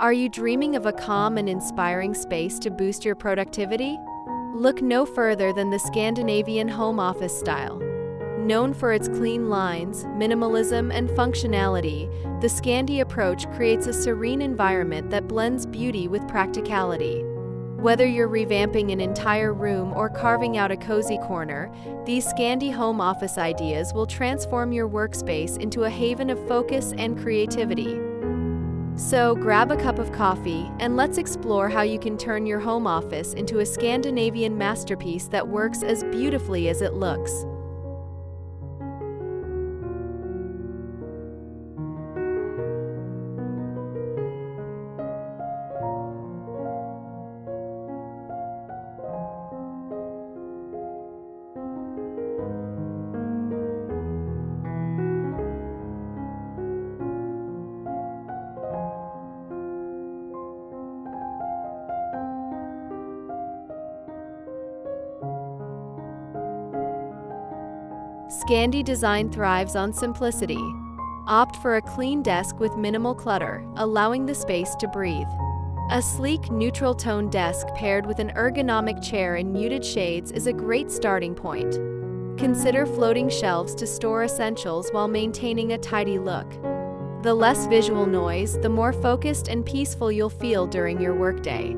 Are you dreaming of a calm and inspiring space to boost your productivity? Look no further than the Scandinavian home office style. Known for its clean lines, minimalism, and functionality, the Scandi approach creates a serene environment that blends beauty with practicality. Whether you're revamping an entire room or carving out a cozy corner, these Scandi home office ideas will transform your workspace into a haven of focus and creativity. So grab a cup of coffee and let's explore how you can turn your home office into a Scandinavian masterpiece that works as beautifully as it looks. Scandi design thrives on simplicity. Opt for a clean desk with minimal clutter, allowing the space to breathe. A sleek, neutral-tone desk paired with an ergonomic chair in muted shades is a great starting point. Consider floating shelves to store essentials while maintaining a tidy look. The less visual noise, the more focused and peaceful you'll feel during your workday.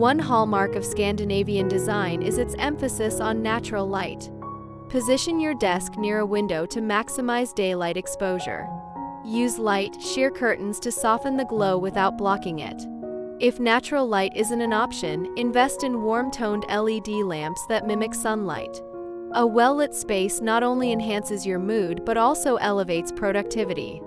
One hallmark of Scandinavian design is its emphasis on natural light. Position your desk near a window to maximize daylight exposure. Use light, sheer curtains to soften the glow without blocking it. If natural light isn't an option, invest in warm-toned LED lamps that mimic sunlight. A well-lit space not only enhances your mood but also elevates productivity.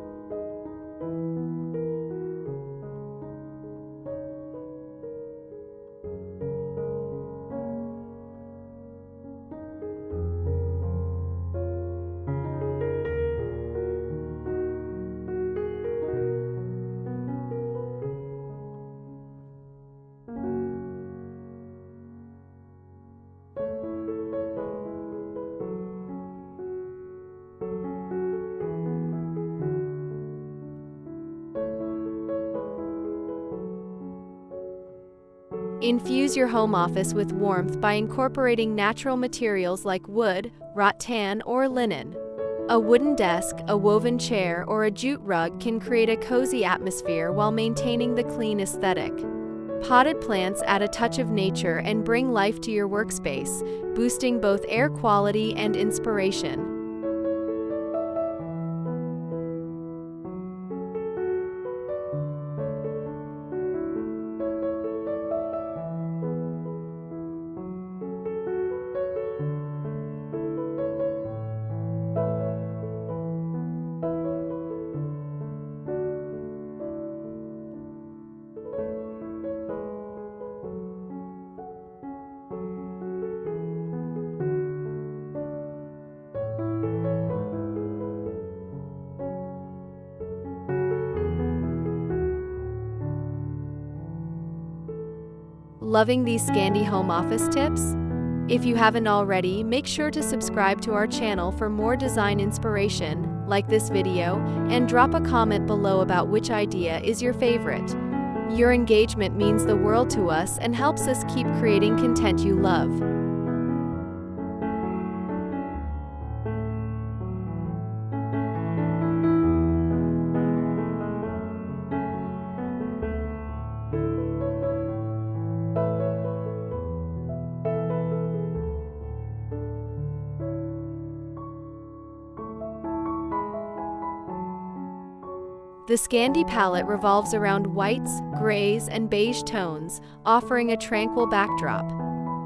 Infuse your home office with warmth by incorporating natural materials like wood, rattan, or linen. A wooden desk, a woven chair, or a jute rug can create a cozy atmosphere while maintaining the clean aesthetic. Potted plants add a touch of nature and bring life to your workspace, boosting both air quality and inspiration. Loving these Scandi home office tips? If you haven't already, make sure to subscribe to our channel for more design inspiration, like this video, and drop a comment below about which idea is your favorite. Your engagement means the world to us and helps us keep creating content you love. The Scandi palette revolves around whites, grays, and beige tones, offering a tranquil backdrop.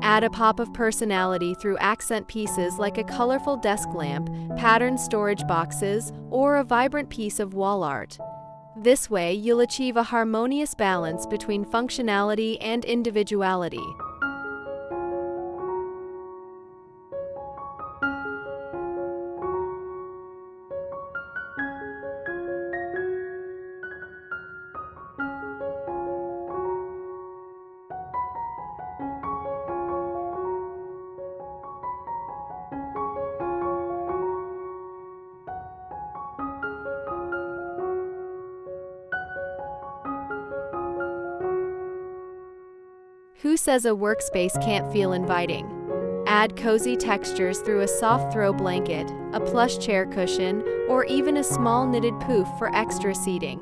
Add a pop of personality through accent pieces like a colorful desk lamp, patterned storage boxes, or a vibrant piece of wall art. This way, you'll achieve a harmonious balance between functionality and individuality. Who says a workspace can't feel inviting? Add cozy textures through a soft throw blanket, a plush chair cushion, or even a small knitted poof for extra seating.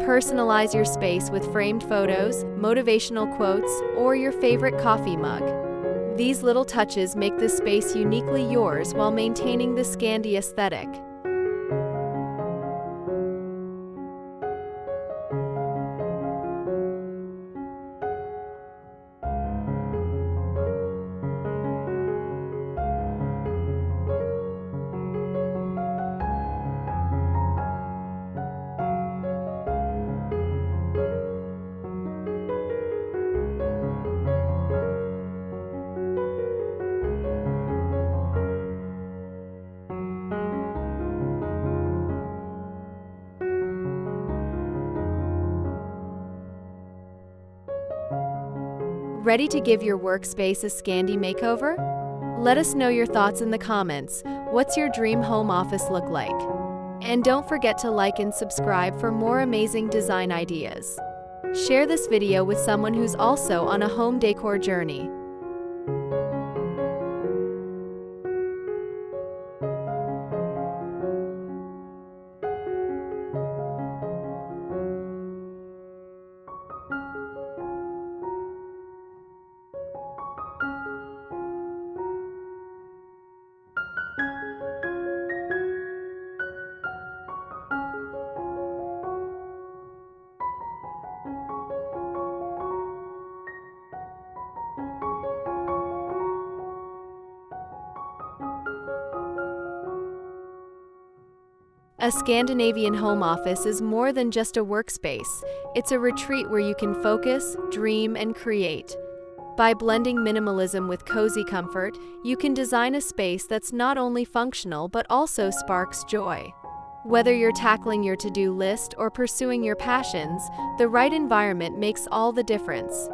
Personalize your space with framed photos, motivational quotes, or your favorite coffee mug. These little touches make the space uniquely yours while maintaining the Scandi aesthetic. Ready to give your workspace a Scandi makeover? Let us know your thoughts in the comments. What's your dream home office look like? And don't forget to like and subscribe for more amazing design ideas. Share this video with someone who's also on a home decor journey. A Scandinavian home office is more than just a workspace. It's a retreat where you can focus, dream, and create. By blending minimalism with cozy comfort, you can design a space that's not only functional but also sparks joy. Whether you're tackling your to-do list or pursuing your passions, the right environment makes all the difference.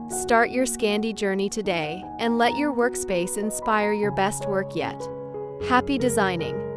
Start your Scandi journey today and let your workspace inspire your best work yet. Happy designing!